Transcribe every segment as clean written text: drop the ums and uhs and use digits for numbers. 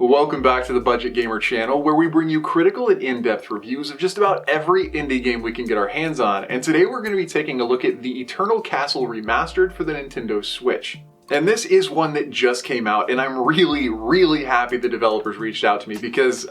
Welcome back to the Budget Gamer channel, where we bring you critical and in-depth reviews of just about every indie game we can get our hands on, and today we're going to be taking a look at the Eternal Castle Remastered for the Nintendo Switch. And this is one that just came out, and I'm really happy the developers reached out to me because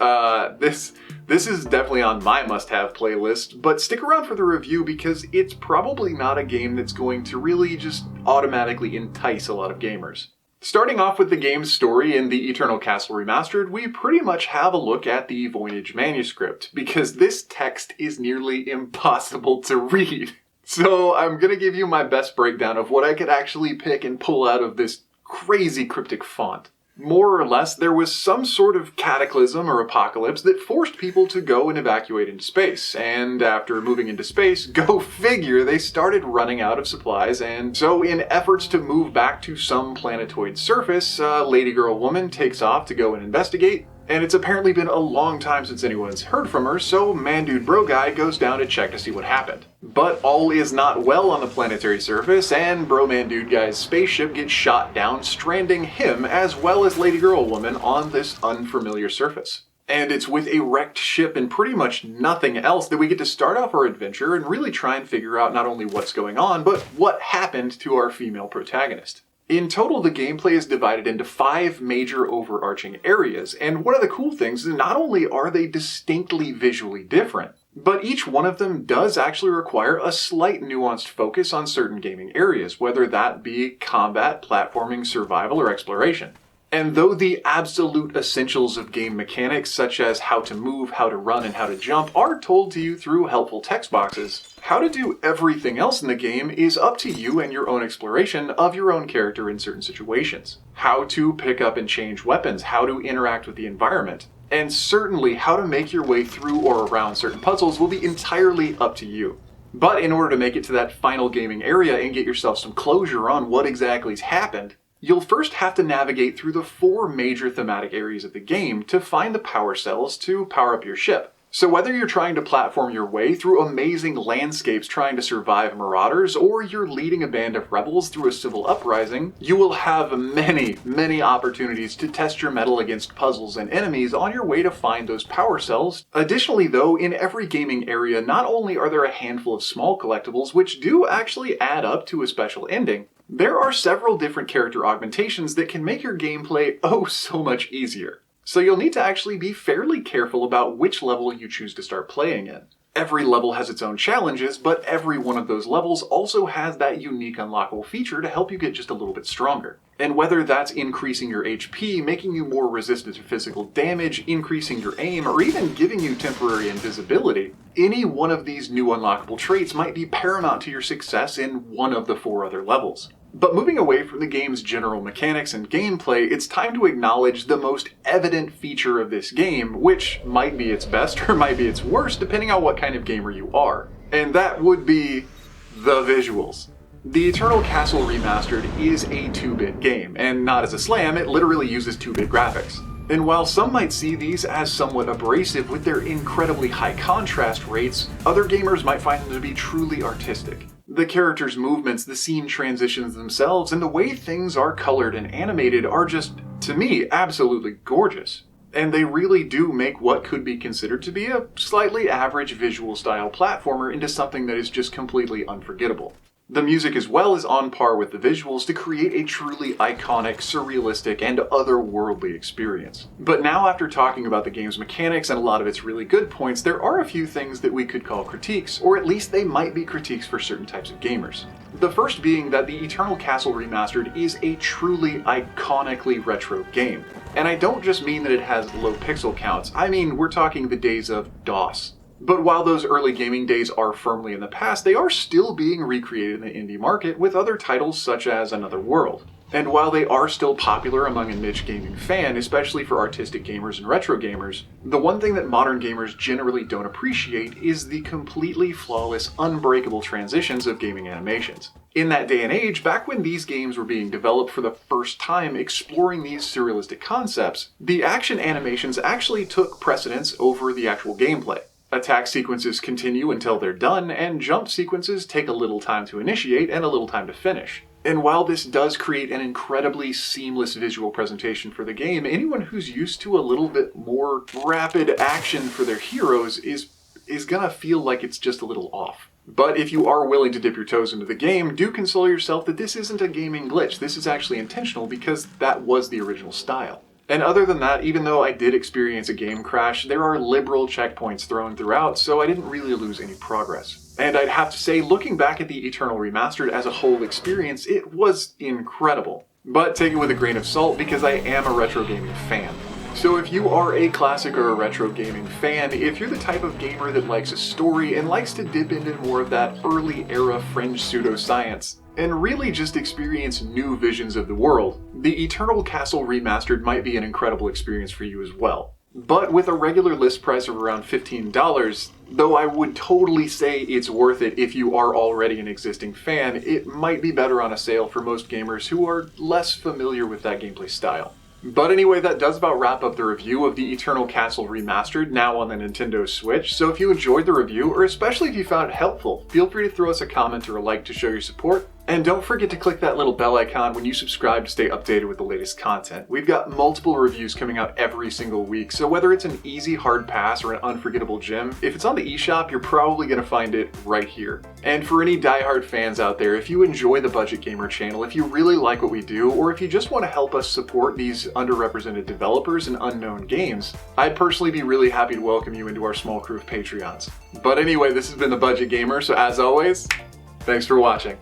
this is definitely on my must-have playlist, but stick around for the review because it's probably not a game that's going to really just automatically entice a lot of gamers. Starting off with the game's story in the Eternal Castle Remastered, we pretty much have a look at the Voynich manuscript, because this text is nearly impossible to read. So I'm gonna give you my best breakdown of what I could actually pick and pull out of this crazy cryptic font. More or less, there was some sort of cataclysm or apocalypse that forced people to go and evacuate into space, and after moving into space, go figure, they started running out of supplies, and so in efforts to move back to some planetoid surface, Lady Girl Woman takes off to go and investigate, and it's apparently been a long time since anyone's heard from her, so Man Dude Bro Guy goes down to check to see what happened. But all is not well on the planetary surface, and Bro Man Dude Guy's spaceship gets shot down, stranding him as well as Lady Girl Woman on this unfamiliar surface. And it's with a wrecked ship and pretty much nothing else that we get to start off our adventure and really try and figure out not only what's going on, but what happened to our female protagonist. In total, the gameplay is divided into 5 major overarching areas, and one of the cool things is not only are they distinctly visually different, but each one of them does actually require a slight nuanced focus on certain gaming areas, whether that be combat, platforming, survival, or exploration. And though the absolute essentials of game mechanics, such as how to move, how to run, and how to jump, are told to you through helpful text boxes, how to do everything else in the game is up to you and your own exploration of your own character in certain situations. How to pick up and change weapons, how to interact with the environment, and certainly how to make your way through or around certain puzzles will be entirely up to you. But in order to make it to that final gaming area and get yourself some closure on what exactly's happened, you'll first have to navigate through the 4 major thematic areas of the game to find the power cells to power up your ship. So whether you're trying to platform your way through amazing landscapes trying to survive marauders, or you're leading a band of rebels through a civil uprising, you will have many opportunities to test your mettle against puzzles and enemies on your way to find those power cells. Additionally though, in every gaming area, not only are there a handful of small collectibles which do actually add up to a special ending, there are several different character augmentations that can make your gameplay oh so much easier. So you'll need to actually be fairly careful about which level you choose to start playing in. Every level has its own challenges, but every one of those levels also has that unique unlockable feature to help you get just a little bit stronger. And whether that's increasing your HP, making you more resistant to physical damage, increasing your aim, or even giving you temporary invisibility, any one of these new unlockable traits might be paramount to your success in one of the 4 other levels. But moving away from the game's general mechanics and gameplay, it's time to acknowledge the most evident feature of this game, which might be its best or might be its worst, depending on what kind of gamer you are. And that would be the visuals. The Eternal Castle Remastered is a 2-bit game, and not as a slam, it literally uses 2-bit graphics. And while some might see these as somewhat abrasive with their incredibly high contrast rates, other gamers might find them to be truly artistic. The characters' movements, the scene transitions themselves, and the way things are colored and animated are just, to me, absolutely gorgeous. And they really do make what could be considered to be a slightly average visual style platformer into something that is just completely unforgettable. The music as well is on par with the visuals to create a truly iconic, surrealistic, and otherworldly experience. But now, after talking about the game's mechanics and a lot of its really good points, there are a few things that we could call critiques, or at least they might be critiques for certain types of gamers. The first being that the Eternal Castle Remastered is a truly iconically retro game. And I don't just mean that it has low pixel counts, I mean we're talking the days of DOS. But while those early gaming days are firmly in the past, they are still being recreated in the indie market with other titles such as Another World. And while they are still popular among a niche gaming fan, especially for artistic gamers and retro gamers, the one thing that modern gamers generally don't appreciate is the completely flawless, unbreakable transitions of gaming animations. In that day and age, back when these games were being developed for the first time exploring these surrealistic concepts, the action animations actually took precedence over the actual gameplay. Attack sequences continue until they're done, and jump sequences take a little time to initiate and a little time to finish. And while this does create an incredibly seamless visual presentation for the game, anyone who's used to a little bit more rapid action for their heroes is gonna feel like it's just a little off. But if you are willing to dip your toes into the game, do console yourself that this isn't a gaming glitch. This is actually intentional because that was the original style. And other than that, even though I did experience a game crash, there are liberal checkpoints thrown throughout, so I didn't really lose any progress. And I'd have to say, looking back at the Eternal Remastered as a whole experience, it was incredible. But take it with a grain of salt because I am a retro gaming fan. So if you are a classic or a retro gaming fan, if you're the type of gamer that likes a story and likes to dip into more of that early era fringe pseudo-science, and really just experience new visions of the world, the Eternal Castle Remastered might be an incredible experience for you as well. But with a regular list price of around $15, though I would totally say it's worth it if you are already an existing fan, it might be better on a sale for most gamers who are less familiar with that gameplay style. But anyway, that does about wrap up the review of the Eternal Castle Remastered, now on the Nintendo Switch. So if you enjoyed the review, or especially if you found it helpful, feel free to throw us a comment or a like to show your support. And don't forget to click that little bell icon when you subscribe to stay updated with the latest content. We've got multiple reviews coming out every single week, so whether it's an easy hard pass or an unforgettable gem, if it's on the eShop, you're probably going to find it right here. And for any diehard fans out there, if you enjoy the Budget Gamer channel, if you really like what we do, or if you just want to help us support these underrepresented developers and unknown games, I'd personally be really happy to welcome you into our small crew of Patreons. But anyway, this has been the Budget Gamer, so as always, thanks for watching.